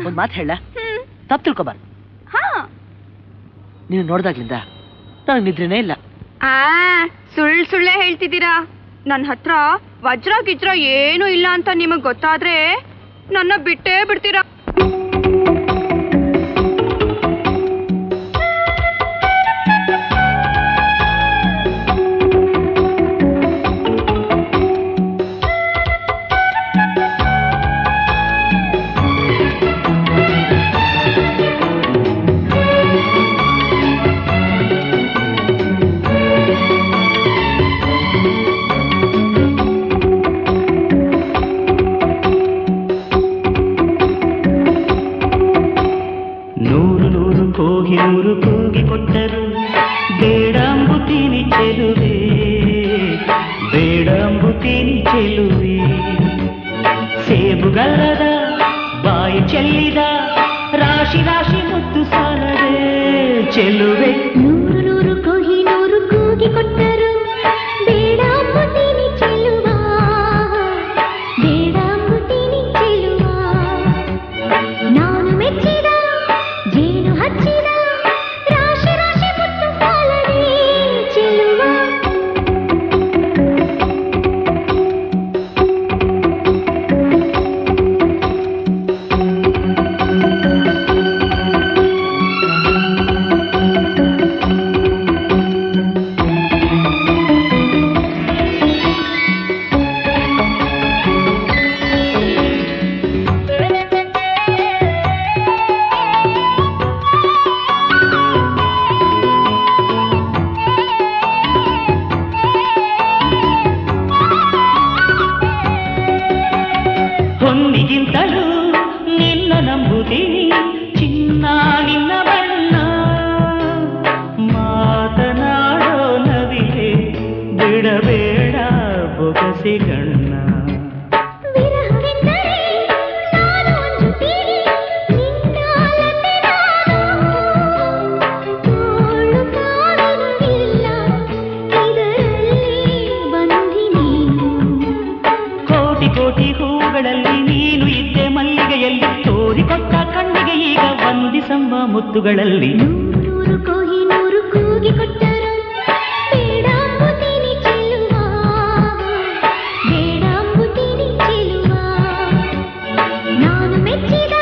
ಒಂದ್ ಮಾತು ಹೇಳ, ತಪ್ಪು ತಿಳ್ಕೊಬಾರ್ದು. ನೀನು ನೋಡ್ದಾಗ್ಲಿಂದ ನನಗೆ ನಿದ್ರೆನೇ ಇಲ್ಲ. ಸುಳ್ಳೆ ಹೇಳ್ತಿದ್ದೀರಾ. ನನ್ನ ಹತ್ರ ವಜ್ರ ಗಿಜ್ರ ಏನೂ ಇಲ್ಲ ಅಂತ ನಿಮಗ್ ಗೊತ್ತಾದ್ರೆ ನನ್ನ ಬಿಟ್ಟೇ ಬಿಡ್ತೀರಾ. ಕೂಗಿ ಕೊಟ್ಟರು ಬೇಡಂಬುತ್ತೀನಿ ಚೆಲುವೆ, ಬೇಡಂಬುತ್ತೀನಿ ಚೆಲುವೆ. ಸೇಬುಗಲ್ಲದ ಬಾಯಿ ಚೆಲ್ಲಿದ ರಾಶಿ ರಾಶಿ ಮುತ್ತು ಸಾಲದೆ ಚೆಲುವೆ. ನೂರು ನೂರು ಕೋಹಿ ನೂರು ಕೂಗಿ ಕೊಟ್ಟರು ಬೇಡಂಬುತ್ತೀನಿ ಚೆಲುವ, ಬೇಡಂಬುತ್ತೀನಿ ಚೆಲುವ. ನಾನು ಮೆಚ್ಚಿದ ಜೇನು ಹಚ್ಚಿದ ರಾಶಿ ರಾಶಿ ಮುತ್ತು ಸಾಲದೆ ಚೆಲುವ. ಹೊನ್ನಿಗಿಂತಲೂ ನಿನ್ನ ನಂಬುತ್ತೀನಿ ಚಿನ್ನ ನಿನ್ನ ಬಣ್ಣ. ಮಾತನಾಡೋ ನವಿಲೆ ಬಿಡಬೇಡ ಬೊಗಸೆಗಣ್ಣ. ಕೋಟಿ ಕೋಟಿ ಹೂಗಳಲ್ಲಿ ನೀನು ಇದ್ದೆ ಮಲ್ಲಿಗೆಯಲ್ಲಿ, ತೋರಿಕೊಟ್ಟ ಕಣ್ಣಿಗೆ ಈಗ ವಂದಿಸಂಬ ಮುತ್ತುಗಳಲ್ಲಿ. ನೂರು ಕೋಹಿ ನೂರು ಕೂಗಿ ಕೊಟ್ಟರು ಬೇಡಂಬುತ್ತೀನಿ ಚೆಲುವ, ಬೇಡಂಬುತ್ತೀನಿ ಚೆಲುವ. ನಾನು ಮೆಚ್ಚಿದ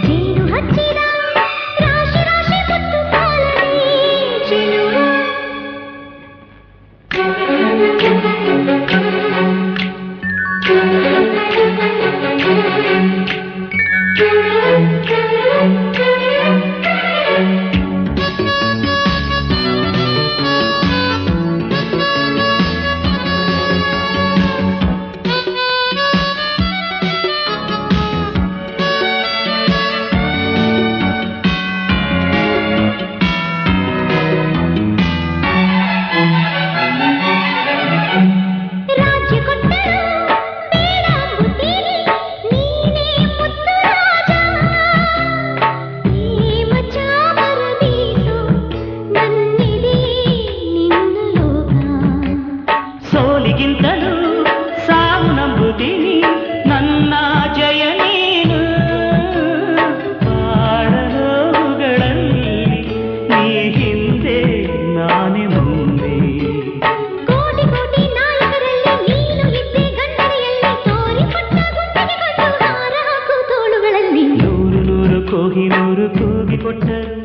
ಜೇನು ಹಚ್ಚಿದ ರಾಶಿ ರಾಶಿ ಮುತ್ತು ಸಾಲದೆ ಚೆಲುವ. ಸೋಲಿಗಿಂತಲೂ ಸಾವು ನಂಬುತ್ತೀನಿ ನನ್ನ ಜಯ ನೀನು. ಪಾಡಲೋಗಳಲ್ಲಿ ನೀ ಹಿಂದೆ ನಾನೇ ಮುಂದೆ. ಕೋಟಿ ಕೋಟಿ ನಾಯಕರಲ್ಲಿ ನೀನು ಇದ್ದೆ ಗಂಡರಿಯಲ್ಲಿ, ತೋರಿಕೊಟ್ಟ ಗುಂಡಿಗೆ ಕೊಟ್ಟು ಹಾರ ಹಾಕು ತೋಳುಗಳಲ್ಲಿ. ನೂರು ನೂರು ಕೋಹಿ ನೂರು ಕೂಗಿ ಕೊಟ್ಟರು